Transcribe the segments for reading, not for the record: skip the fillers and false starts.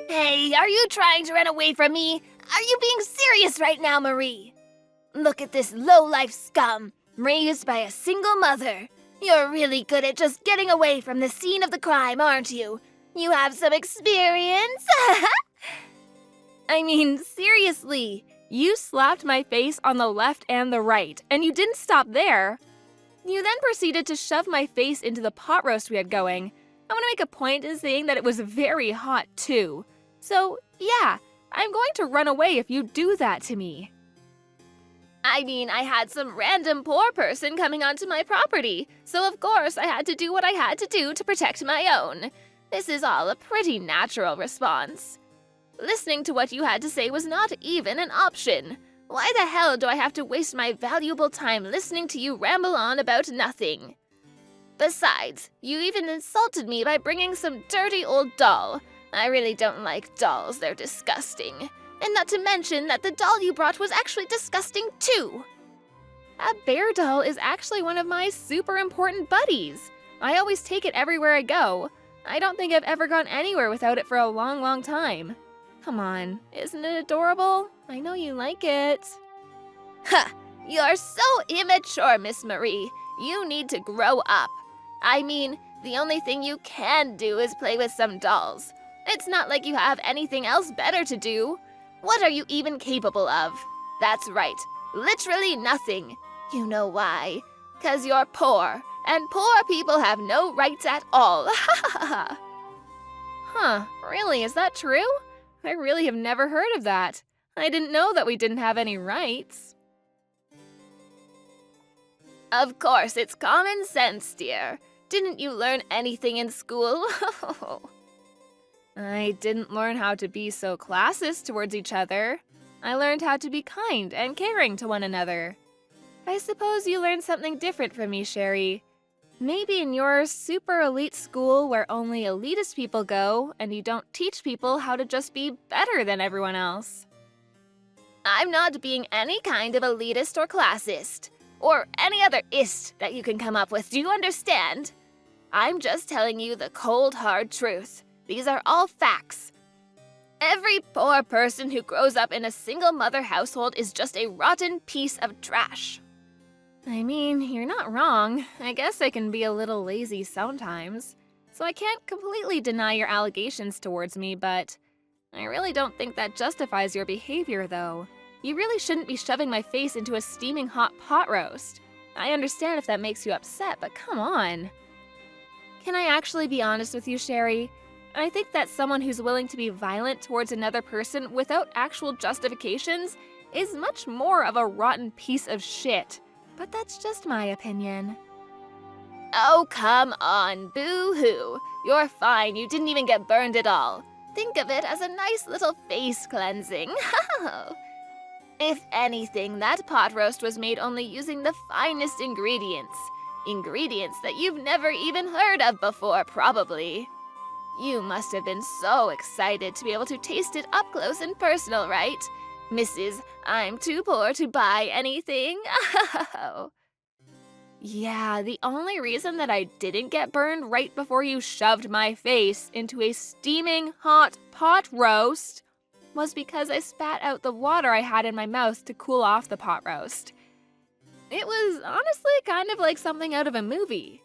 Hey, are you trying to run away from me? Are you being serious right now, Marie? Look at this low-life scum, raised by a single mother. You're really good at just getting away from the scene of the crime, aren't you? You have some experience? I mean, seriously, you slapped my face on the left and the right, and you didn't stop there. You then proceeded to shove my face into the pot roast we had going. I want to make a point in saying that it was very hot, too. So, yeah, I'm going to run away if you do that to me. I mean, I had some random poor person coming onto my property, so of course I had to do what I had to do to protect my own. This is all a pretty natural response. Listening to what you had to say was not even an option. Why the hell do I have to waste my valuable time listening to you ramble on about nothing? Besides, you even insulted me by bringing some dirty old doll. I really don't like dolls, they're disgusting. And not to mention that the doll you brought was actually disgusting too. A bear doll is actually one of my super important buddies. I always take it everywhere I go. I don't think I've ever gone anywhere without it for a long, long time. Come on, isn't it adorable? I know you like it. Huh, you're so immature, Miss Marie. You need to grow up. I mean, the only thing you can do is play with some dolls. It's not like you have anything else better to do. What are you even capable of? That's right, literally nothing. You know why? 'Cause you're poor, and poor people have no rights at all. Huh, really, is that true? I really have never heard of that. I didn't know that we didn't have any rights. Of course, it's common sense, dear. Didn't you learn anything in school? I didn't learn how to be so classist towards each other. I learned how to be kind and caring to one another. I suppose you learned something different from me, Sherry. Maybe in your super elite school where only elitist people go and you don't teach people how to just be better than everyone else. I'm not being any kind of elitist or classist, or any other ist that you can come up with, do you understand? I'm just telling you the cold, hard truth. These are all facts. Every poor person who grows up in a single-mother household is just a rotten piece of trash. I mean, you're not wrong. I guess I can be a little lazy sometimes. So I can't completely deny your allegations towards me, but I really don't think that justifies your behavior, though. You really shouldn't be shoving my face into a steaming hot pot roast. I understand if that makes you upset, but come on. Can I actually be honest with you, Sherry? I think that someone who's willing to be violent towards another person without actual justifications is much more of a rotten piece of shit. But that's just my opinion. Oh, come on, boo-hoo. You're fine, you didn't even get burned at all. Think of it as a nice little face cleansing. If anything, that pot roast was made only using the finest ingredients. Ingredients that you've never even heard of before, probably. You must have been so excited to be able to taste it up close and personal, right? Mrs. I'm too poor to buy anything. Yeah, the only reason that I didn't get burned right before you shoved my face into a steaming hot pot roast was because I spat out the water I had in my mouth to cool off the pot roast. It was honestly kind of like something out of a movie.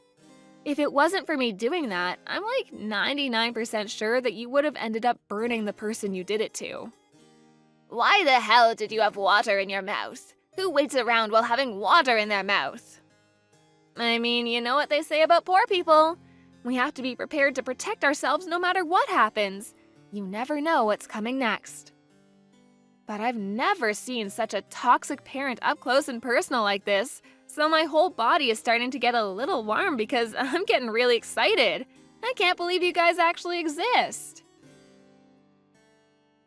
If it wasn't for me doing that, I'm like 99% sure that you would have ended up burning the person you did it to. Why the hell did you have water in your mouth? Who waits around while having water in their mouth? I mean, you know what they say about poor people. We have to be prepared to protect ourselves no matter what happens. You never know what's coming next. But I've never seen such a toxic parent up close and personal like this, so my whole body is starting to get a little warm because I'm getting really excited. I can't believe you guys actually exist.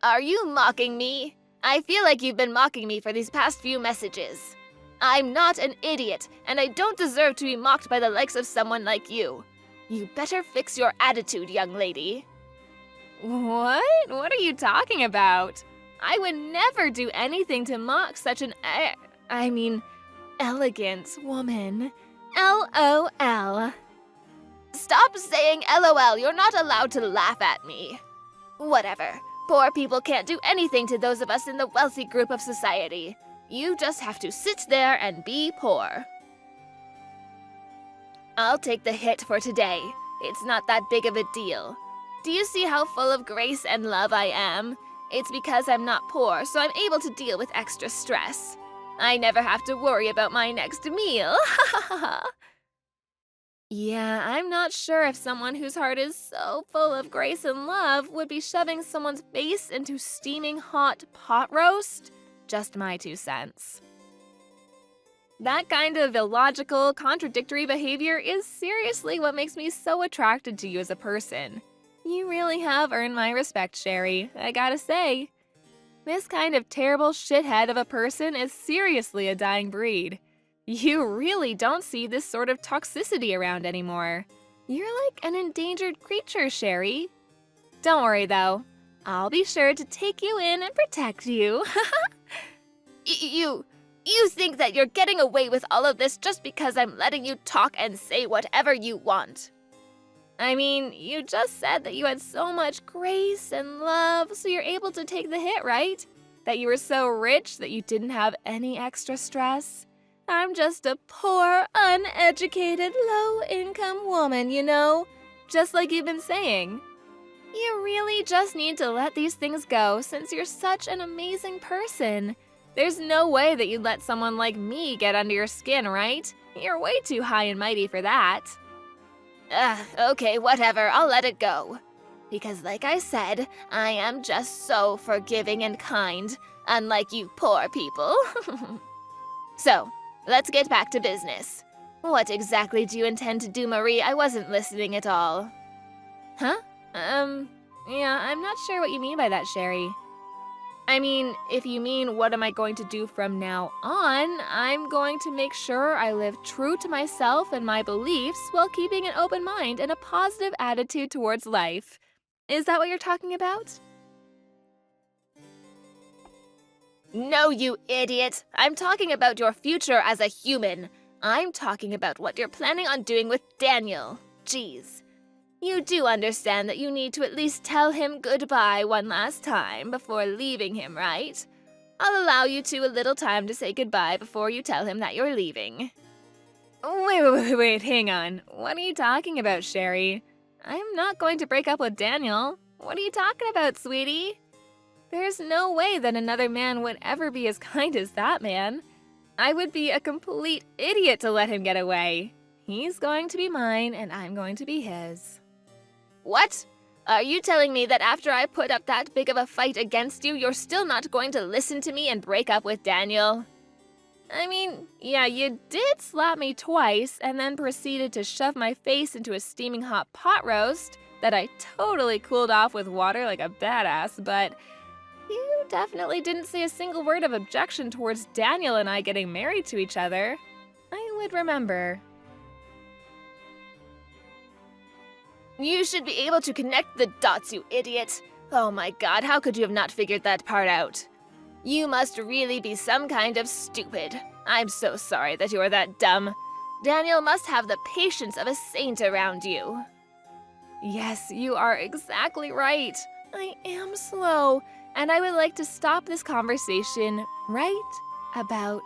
Are you mocking me? I feel like you've been mocking me for these past few messages. I'm not an idiot, and I don't deserve to be mocked by the likes of someone like you. You better fix your attitude, young lady. What? What are you talking about? I would never do anything to mock such an elegant woman. LOL. Stop saying LOL, you're not allowed to laugh at me. Whatever. Poor people can't do anything to those of us in the wealthy group of society. You just have to sit there and be poor. I'll take the hit for today. It's not that big of a deal. Do you see how full of grace and love I am? It's because I'm not poor, so I'm able to deal with extra stress. I never have to worry about my next meal. Yeah, I'm not sure if someone whose heart is so full of grace and love would be shoving someone's face into steaming hot pot roast. Just my 2 cents. That kind of illogical, contradictory behavior is seriously what makes me so attracted to you as a person. You really have earned my respect, Sherry, I gotta say. This kind of terrible shithead of a person is seriously a dying breed. You really don't see this sort of toxicity around anymore. You're like an endangered creature, Sherry. Don't worry, though. I'll be sure to take you in and protect you. You think that you're getting away with all of this just because I'm letting you talk and say whatever you want. I mean, you just said that you had so much grace and love, so you're able to take the hit, right? That you were so rich that you didn't have any extra stress. I'm just a poor, uneducated, low-income woman, you know? Just like you've been saying. You really just need to let these things go since you're such an amazing person. There's no way that you'd let someone like me get under your skin, right? You're way too high and mighty for that. Okay, whatever, I'll let it go. Because like I said, I am just so forgiving and kind, unlike you poor people. So, let's get back to business. What exactly do you intend to do, Marie? I wasn't listening at all. Huh? Yeah, I'm not sure what you mean by that, Sherry. I mean, if you mean what am I going to do from now on, I'm going to make sure I live true to myself and my beliefs while keeping an open mind and a positive attitude towards life. Is that what you're talking about? No, you idiot! I'm talking about your future as a human. I'm talking about what you're planning on doing with Daniel. Jeez. You do understand that you need to at least tell him goodbye one last time before leaving him, right? I'll allow you a little time to say goodbye before you tell him that you're leaving. Wait, hang on. What are you talking about, Sherry? I'm not going to break up with Daniel. What are you talking about, sweetie? There's no way that another man would ever be as kind as that man. I would be a complete idiot to let him get away. He's going to be mine, and I'm going to be his. What? Are you telling me that after I put up that big of a fight against you, you're still not going to listen to me and break up with Daniel? I mean, yeah, you did slap me twice and then proceeded to shove my face into a steaming hot pot roast that I totally cooled off with water like a badass, but you definitely didn't say a single word of objection towards Daniel and I getting married to each other. I would remember. You should be able to connect the dots, you idiot. Oh my god, how could you have not figured that part out? You must really be some kind of stupid. I'm so sorry that you are that dumb. Daniel must have the patience of a saint around you. Yes, you are exactly right. I am slow, and I would like to stop this conversation right about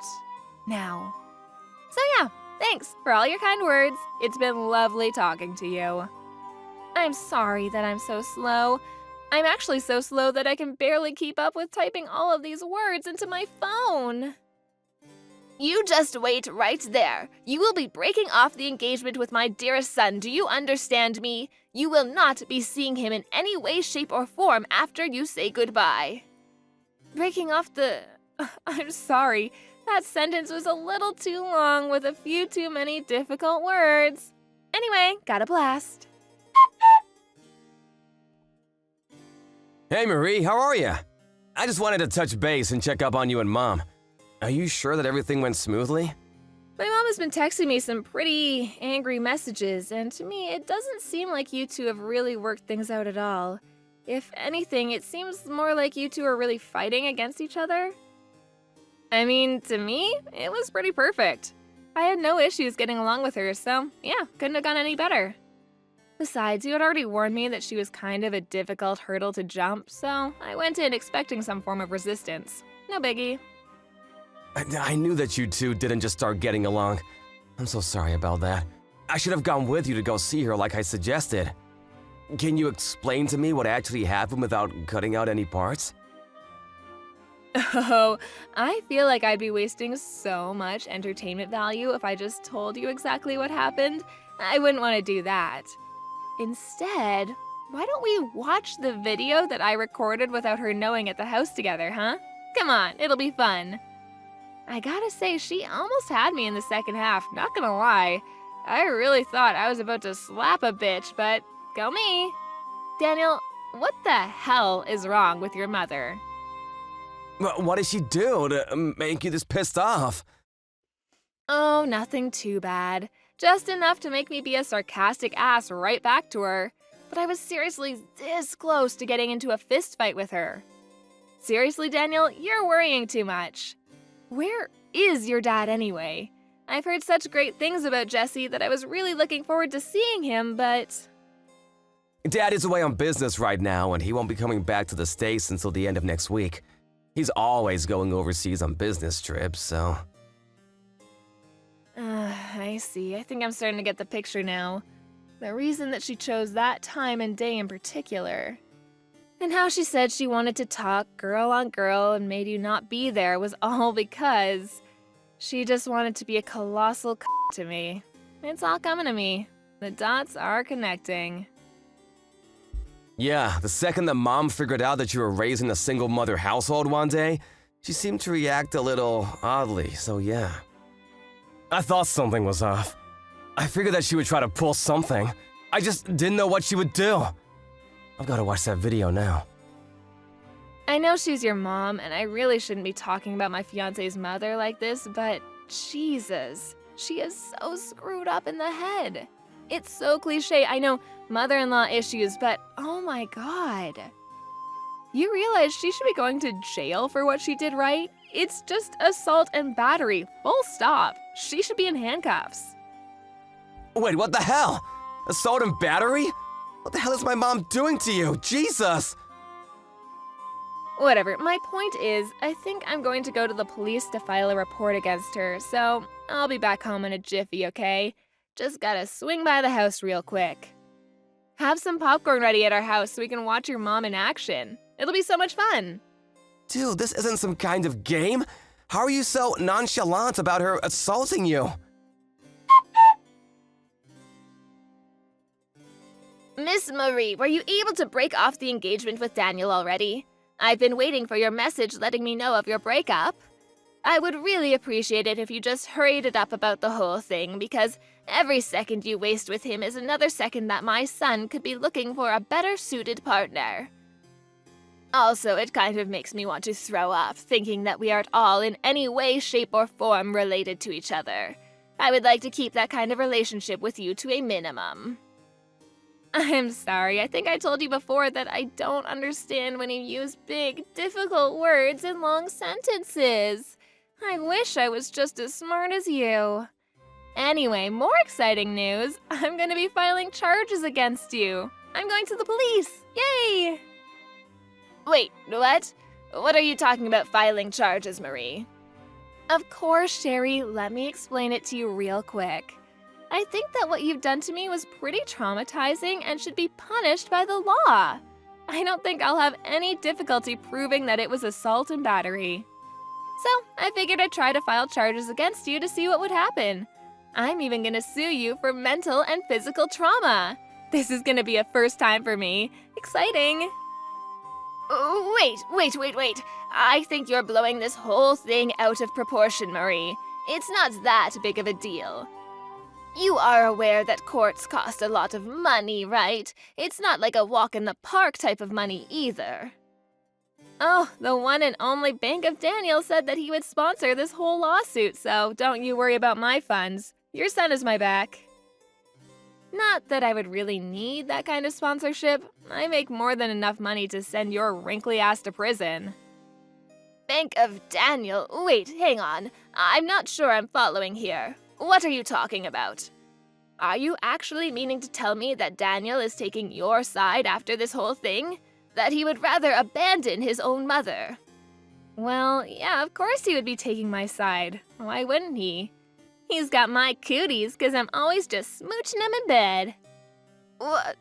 now. So yeah, thanks for all your kind words. It's been lovely talking to you. I'm sorry that I'm so slow. I'm actually so slow that I can barely keep up with typing all of these words into my phone. You just wait right there. You will be breaking off the engagement with my dearest son. Do you understand me? You will not be seeing him in any way, shape, or form after you say goodbye. Breaking off the... I'm sorry. That sentence was a little too long with a few too many difficult words. Anyway, got a blast. Hey Marie, how are you? I just wanted to touch base and check up on you and Mom. Are you sure that everything went smoothly? My mom has been texting me some pretty angry messages, and to me, it doesn't seem like you two have really worked things out at all. If anything, it seems more like you two are really fighting against each other. I mean, to me, it was pretty perfect. I had no issues getting along with her, so yeah, couldn't have gone any better. Besides, you had already warned me that she was kind of a difficult hurdle to jump, so I went in expecting some form of resistance. No biggie. I knew that you two didn't just start getting along. I'm so sorry about that. I should have gone with you to go see her like I suggested. Can you explain to me what actually happened without cutting out any parts? Oh, I feel like I'd be wasting so much entertainment value if I just told you exactly what happened. I wouldn't want to do that. Instead, why don't we watch the video that I recorded without her knowing at the house together, huh? Come on, it'll be fun. I gotta say, she almost had me in the second half, not gonna lie. I really thought I was about to slap a bitch, but go me. Daniel, what the hell is wrong with your mother? What did she do to make you this pissed off? Oh, nothing too bad. Just enough to make me be a sarcastic ass right back to her. But I was seriously this close to getting into a fist fight with her. Seriously, Daniel, you're worrying too much. Where is your dad anyway? I've heard such great things about Jesse that I was really looking forward to seeing him, but... Dad is away on business right now, and he won't be coming back to the States until the end of next week. He's always going overseas on business trips, so... I see. I think I'm starting to get the picture now. The reason that she chose that time and day in particular. And how she said she wanted to talk girl on girl and made you not be there was all because she just wanted to be a colossal to me. It's all coming to me. The dots are connecting. Yeah, the second that Mom figured out that you were raising a single mother household one day, she seemed to react a little oddly, so yeah. I thought something was off. I figured that she would try to pull something. I just didn't know what she would do. I've got to watch that video now. I know she's your mom, and I really shouldn't be talking about my fiance's mother like this, but Jesus, she is so screwed up in the head. It's so cliche. I know mother-in-law issues, but oh my God. You realize she should be going to jail for what she did, right? It's just assault and battery, full stop. She should be in handcuffs. Wait, what the hell? Assault and battery? What the hell is my mom doing to you? Jesus! Whatever, my point is, I think I'm going to go to the police to file a report against her, so I'll be back home in a jiffy, okay? Just gotta swing by the house real quick. Have some popcorn ready at our house so we can watch your mom in action. It'll be so much fun. Dude, this isn't some kind of game. How are you so nonchalant about her assaulting you? Miss Marie, were you able to break off the engagement with Daniel already? I've been waiting for your message letting me know of your breakup. I would really appreciate it if you just hurried it up about the whole thing, because every second you waste with him is another second that my son could be looking for a better suited partner. Also, it kind of makes me want to throw up, thinking that we aren't all in any way, shape, or form related to each other. I would like to keep that kind of relationship with you to a minimum. I'm sorry, I think I told you before that I don't understand when you use big, difficult words in long sentences. I wish I was just as smart as you. Anyway, more exciting news. I'm gonna be filing charges against you. I'm going to the police. Yay! Wait, what? What are you talking about filing charges, Marie? Of course, Sherry. Let me explain it to you real quick. I think that what you've done to me was pretty traumatizing and should be punished by the law. I don't think I'll have any difficulty proving that it was assault and battery. So, I figured I'd try to file charges against you to see what would happen. I'm even gonna sue you for mental and physical trauma. This is gonna be a first time for me. Exciting! Wait. I think you're blowing this whole thing out of proportion, Marie. It's not that big of a deal. You are aware that courts cost a lot of money, right? It's not like a walk in the park type of money either. Oh, the one and only Bank of Daniel said that he would sponsor this whole lawsuit, so don't you worry about my funds. Your son is my back. Not that I would really need that kind of sponsorship. I make more than enough money to send your wrinkly ass to prison. Bank of Daniel? Wait, hang on. I'm not sure I'm following here. What are you talking about? Are you actually meaning to tell me that Daniel is taking your side after this whole thing? That he would rather abandon his own mother? Well, yeah, of course he would be taking my side. Why wouldn't he? He's got my cooties because I'm always just smooching him in bed.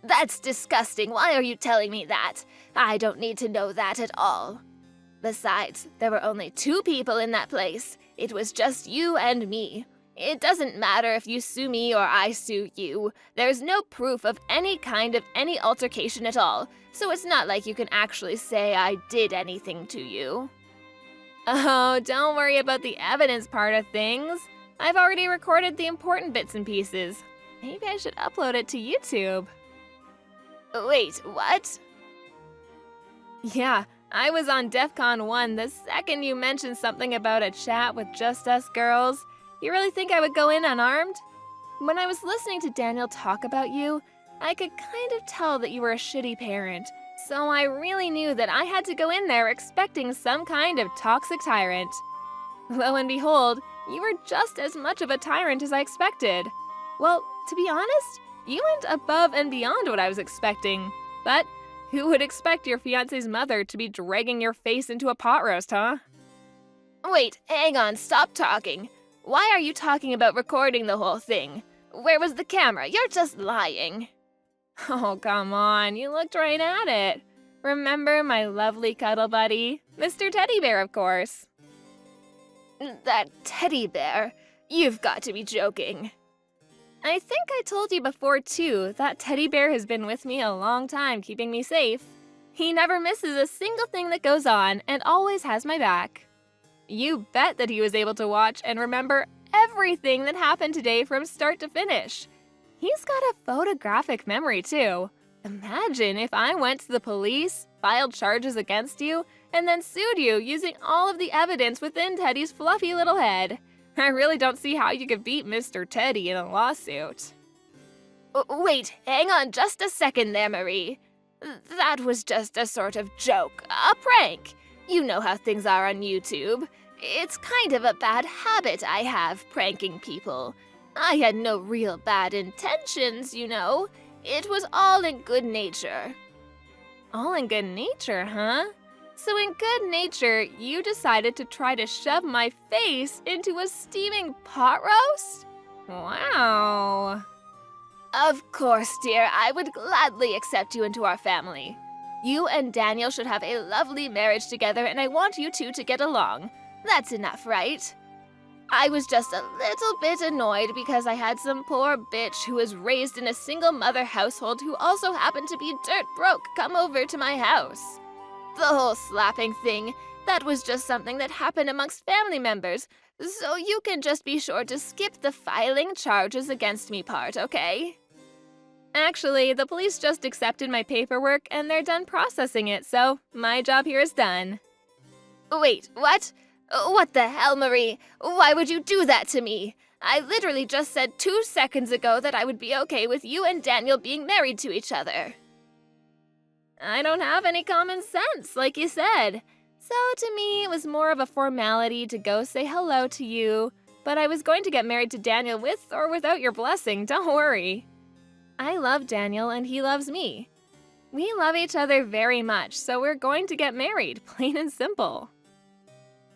That's disgusting. Why are you telling me that? I don't need to know that at all. Besides, there were only 2 people in that place. It was just you and me. It doesn't matter if you sue me or I sue you. There's no proof of any kind of any altercation at all, so it's not like you can actually say I did anything to you. Oh, don't worry about the evidence part of things. I've already recorded the important bits and pieces. Maybe I should upload it to YouTube. Wait, what? Yeah, I was on DEF CON 1 the second you mentioned something about a chat with just us girls. You really think I would go in unarmed? When I was listening to Daniel talk about you, I could kind of tell that you were a shitty parent. So I really knew that I had to go in there expecting some kind of toxic tyrant. Lo and behold, you were just as much of a tyrant as I expected. Well, to be honest, you went above and beyond what I was expecting. But who would expect your fiancé's mother to be dragging your face into a pot roast, huh? Wait, hang on, stop talking. Why are you talking about recording the whole thing? Where was the camera? You're just lying. Oh, come on, you looked right at it. Remember my lovely cuddle buddy? Mr. Teddy Bear, of course. That teddy bear? You've got to be joking. I think I told you before, too, that teddy bear has been with me a long time, keeping me safe. He never misses a single thing that goes on and always has my back. You bet that he was able to watch and remember everything that happened today from start to finish. He's got a photographic memory, too. Imagine if I went to the police, filed charges against you, and then sued you using all of the evidence within Teddy's fluffy little head. I really don't see how you could beat Mr. Teddy in a lawsuit. Wait, hang on just a second there, Marie. That was just a sort of joke, a prank. You know how things are on YouTube. It's kind of a bad habit I have, pranking people. I had no real bad intentions, you know. It was all in good nature. All in good nature, huh? So in good nature, you decided to try to shove my face into a steaming pot roast? Wow. Of course, dear, I would gladly accept you into our family. You and Daniel should have a lovely marriage together, and I want you two to get along. That's enough, right? I was just a little bit annoyed because I had some poor bitch who was raised in a single mother household who also happened to be dirt broke come over to my house. The whole slapping thing, that was just something that happened amongst family members, so you can just be sure to skip the filing charges against me part, okay? Actually, the police just accepted my paperwork and they're done processing it, so my job here is done. Wait, what? What the hell, Marie? Why would you do that to me? I literally just said 2 seconds ago that I would be okay with you and Daniel being married to each other. I don't have any common sense, like you said. So to me, it was more of a formality to go say hello to you, but I was going to get married to Daniel with or without your blessing, don't worry. I love Daniel and he loves me. We love each other very much, so we're going to get married, plain and simple.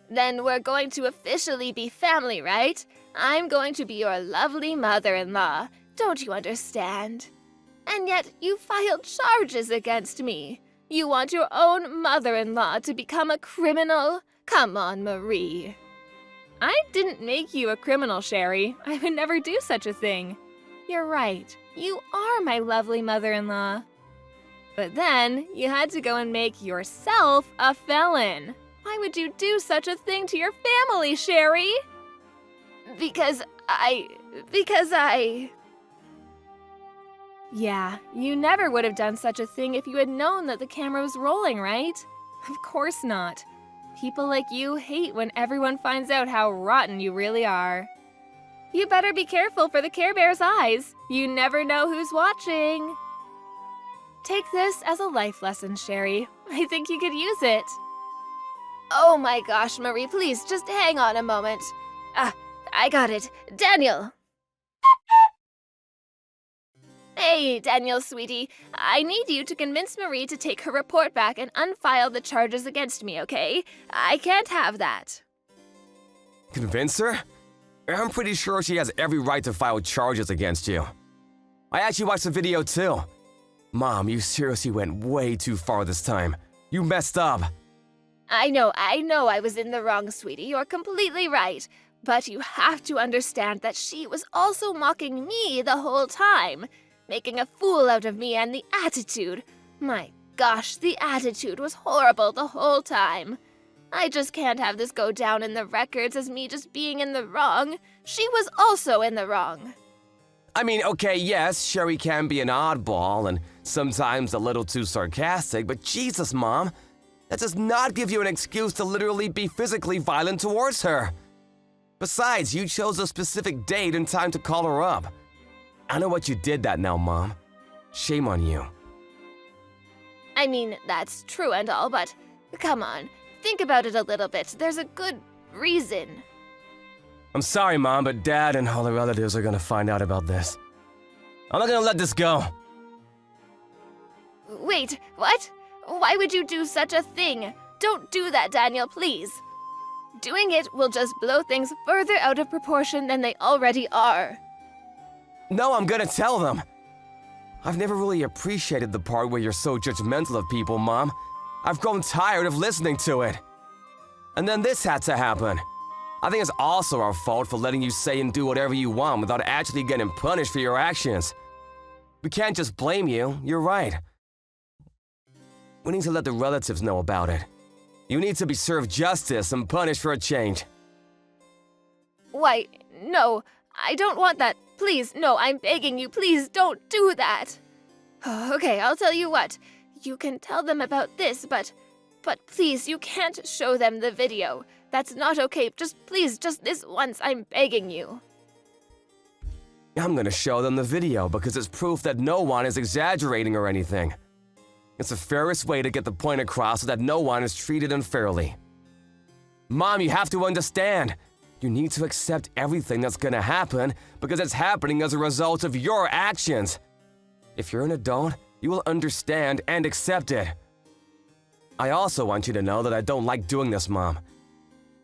Then we're going to officially be family, right? I'm going to be your lovely mother-in-law. Don't you understand? And yet you filed charges against me. You want your own mother-in-law to become a criminal? Come on, Marie. I didn't make you a criminal, Sherry. I would never do such a thing. You're right. You are my lovely mother-in-law. But then you had to go and make yourself a felon. Why would you do such a thing to your family, Sherry? Because I... Yeah, you never would have done such a thing if you had known that the camera was rolling, right? Of course not. People like you hate when everyone finds out how rotten you really are. You better be careful for the Care Bear's eyes. You never know who's watching. Take this as a life lesson, Sherry. I think you could use it. Oh my gosh, Marie, please just hang on a moment. I got it. Daniel! Hey, Daniel, sweetie. I need you to convince Marie to take her report back and unfile the charges against me, okay? I can't have that. Convince her? I'm pretty sure she has every right to file charges against you. I actually watched the video too. Mom, you seriously went way too far this time. You messed up. I know I was in the wrong, sweetie. You're completely right. But you have to understand that she was also mocking me the whole time, making a fool out of me and the attitude. My gosh, the attitude was horrible the whole time. I just can't have this go down in the records as me just being in the wrong. She was also in the wrong. I mean, okay, yes, Sherry can be an oddball and sometimes a little too sarcastic, but Jesus, Mom, that does not give you an excuse to literally be physically violent towards her. Besides, you chose a specific date and time to call her up. I know what you did that now, Mom. Shame on you. I mean, that's true and all, but come on, think about it a little bit. There's a good reason. I'm sorry, Mom, but Dad and all the relatives are gonna find out about this. I'm not gonna let this go. Wait, what? Why would you do such a thing? Don't do that, Daniel, please. Doing it will just blow things further out of proportion than they already are. No, I'm gonna tell them. I've never really appreciated the part where you're so judgmental of people, Mom. I've grown tired of listening to it. And then this had to happen. I think it's also our fault for letting you say and do whatever you want without actually getting punished for your actions. We can't just blame you, you're right. We need to let the relatives know about it. You need to be served justice and punished for a change. Why, no, I don't want that. Please, no, I'm begging you, please don't do that. Okay, I'll tell you what. You can tell them about this, but please, you can't show them the video. That's not okay. Please, just this once, I'm begging you. I'm gonna show them the video because it's proof that no one is exaggerating or anything. It's the fairest way to get the point across so that no one is treated unfairly. Mom, you have to understand. You need to accept everything that's gonna happen because it's happening as a result of your actions. If you're an adult, you will understand and accept it. I also want you to know that I don't like doing this, Mom.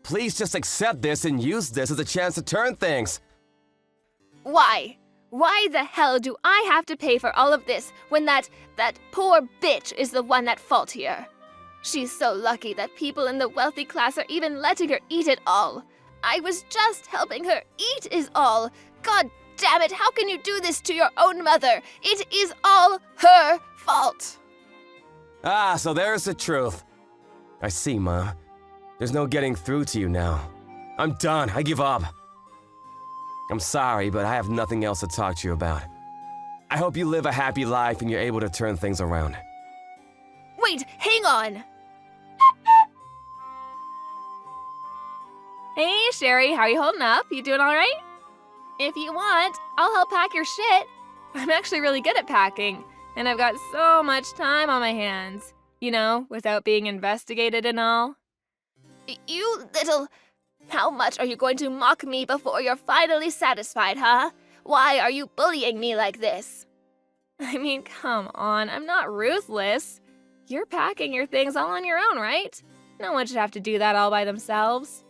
Please just accept this and use this as a chance to turn things. Why? Why the hell do I have to pay for all of this when that poor bitch is the one at fault here? She's so lucky that people in the wealthy class are even letting her eat it all. I was just helping her eat is all. God damn it, how can you do this to your own mother? It is all her fault. Ah, so there's the truth. I see, Mom. There's no getting through to you now. I'm done. I give up. I'm sorry, but I have nothing else to talk to you about. I hope you live a happy life and you're able to turn things around. Wait, hang on. Hey, Sherry, how are you holding up? You doing all right? If you want, I'll help pack your shit. I'm actually really good at packing, and I've got so much time on my hands. You know, without being investigated and all. You little... How much are you going to mock me before you're finally satisfied, huh? Why are you bullying me like this? I mean, come on, I'm not ruthless. You're packing your things all on your own, right? No one should have to do that all by themselves.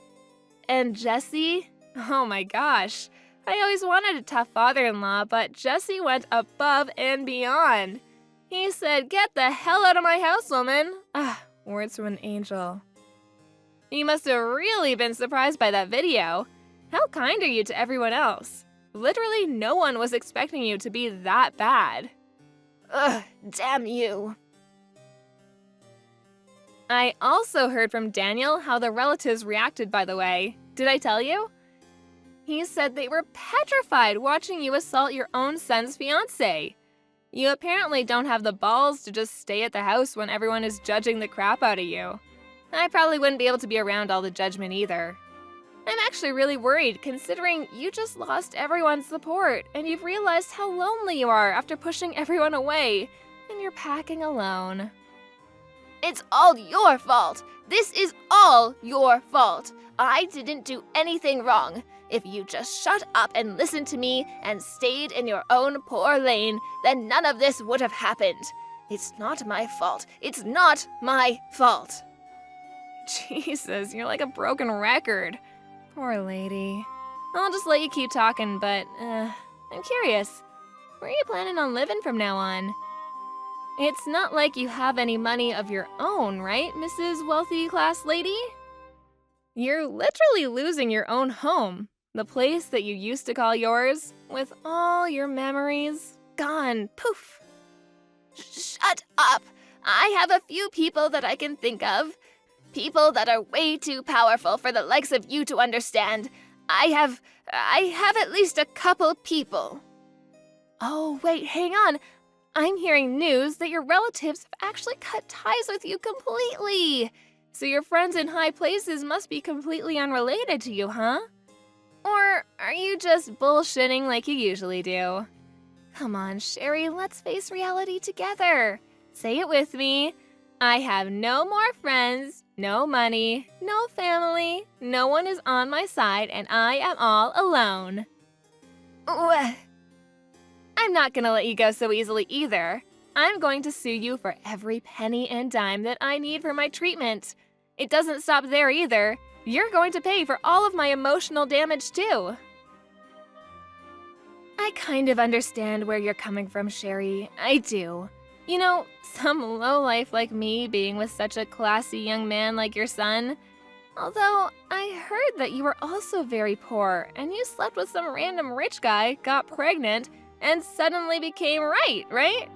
And Jesse? Oh my gosh. I always wanted a tough father-in-law, but Jesse went above and beyond. He said, "Get the hell out of my house, woman." Ah, words from an angel. You must have really been surprised by that video. How kind are you to everyone else? Literally no one was expecting you to be that bad. Ugh, damn you. I also heard from Daniel how the relatives reacted, by the way. Did I tell you? He said they were petrified watching you assault your own son's fiancé. You apparently don't have the balls to just stay at the house when everyone is judging the crap out of you. I probably wouldn't be able to be around all the judgment either. I'm actually really worried considering you just lost everyone's support and you've realized how lonely you are after pushing everyone away and you're packing alone. It's all your fault. This is all your fault. I didn't do anything wrong. If you just shut up and listened to me and stayed in your own poor lane, then none of this would have happened. It's not my fault. It's not my fault. Jesus, you're like a broken record. Poor lady. I'll just let you keep talking, but, I'm curious. Where are you planning on living from now on? It's not like you have any money of your own, right, Mrs. Wealthy Class Lady? You're literally losing your own home, the place that you used to call yours, with all your memories gone, poof. Shut up! I have a few people that I can think of. People that are way too powerful for the likes of you to understand. I have at least a couple people. Oh, wait, hang on. I'm hearing news that your relatives have actually cut ties with you completely. So your friends in high places must be completely unrelated to you, huh? Or are you just bullshitting like you usually do? Come on, Sherry, let's face reality together. Say it with me. I have no more friends, no money, no family, no one is on my side, and I am all alone. I'm not gonna let you go so easily either. I'm going to sue you for every penny and dime that I need for my treatment. It doesn't stop there either. You're going to pay for all of my emotional damage too. I kind of understand where you're coming from, Sherry. I do. You know, some lowlife like me being with such a classy young man like your son. Although, I heard that you were also very poor and you slept with some random rich guy, got pregnant, and suddenly became right?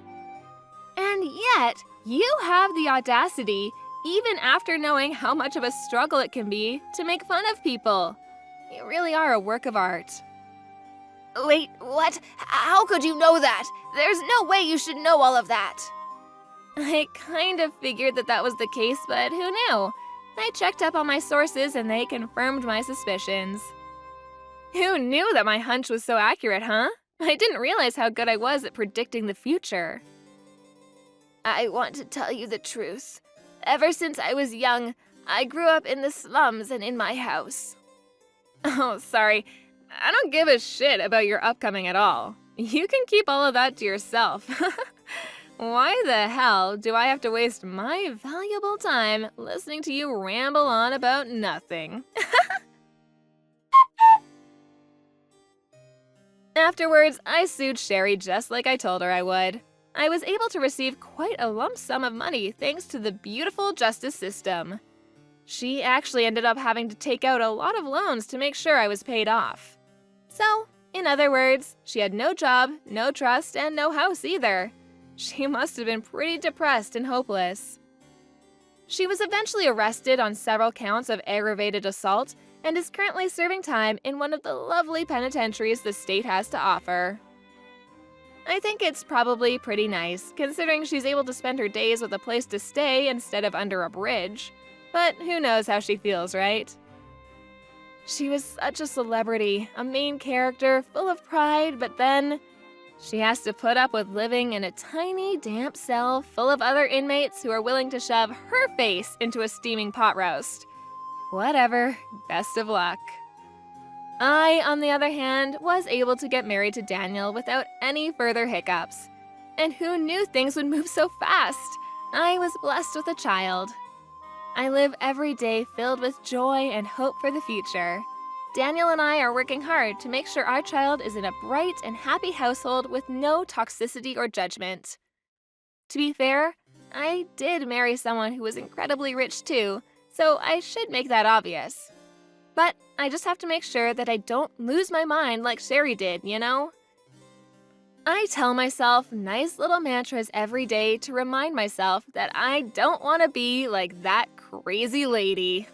And yet, you have the audacity, even after knowing how much of a struggle it can be, to make fun of people. You really are a work of art. Wait, what? How could you know that? There's no way you should know all of that. I kind of figured that was the case, but who knew? I checked up on my sources and they confirmed my suspicions. Who knew that my hunch was so accurate, huh? I didn't realize how good I was at predicting the future. I want to tell you the truth. Ever since I was young, I grew up in the slums and in my house. Oh, sorry. I don't give a shit about your upcoming at all. You can keep all of that to yourself. Why the hell do I have to waste my valuable time listening to you ramble on about nothing? Afterwards, I sued Sherry just like I told her I would. I was able to receive quite a lump sum of money thanks to the beautiful justice system. She actually ended up having to take out a lot of loans to make sure I was paid off. So, in other words, she had no job, no trust, and no house either. She must have been pretty depressed and hopeless. She was eventually arrested on several counts of aggravated assault and is currently serving time in one of the lovely penitentiaries the state has to offer. I think it's probably pretty nice, considering she's able to spend her days with a place to stay instead of under a bridge. But who knows how she feels, right? She was such a celebrity, a main character, full of pride, but then she has to put up with living in a tiny, damp cell full of other inmates who are willing to shove her face into a steaming pot roast. Whatever, best of luck. I, on the other hand, was able to get married to Daniel without any further hiccups. And who knew things would move so fast? I was blessed with a child. I live every day filled with joy and hope for the future. Daniel and I are working hard to make sure our child is in a bright and happy household with no toxicity or judgment. To be fair, I did marry someone who was incredibly rich too, so I should make that obvious. But I just have to make sure that I don't lose my mind like Sherry did, you know? I tell myself nice little mantras every day to remind myself that I don't want to be like that crazy lady.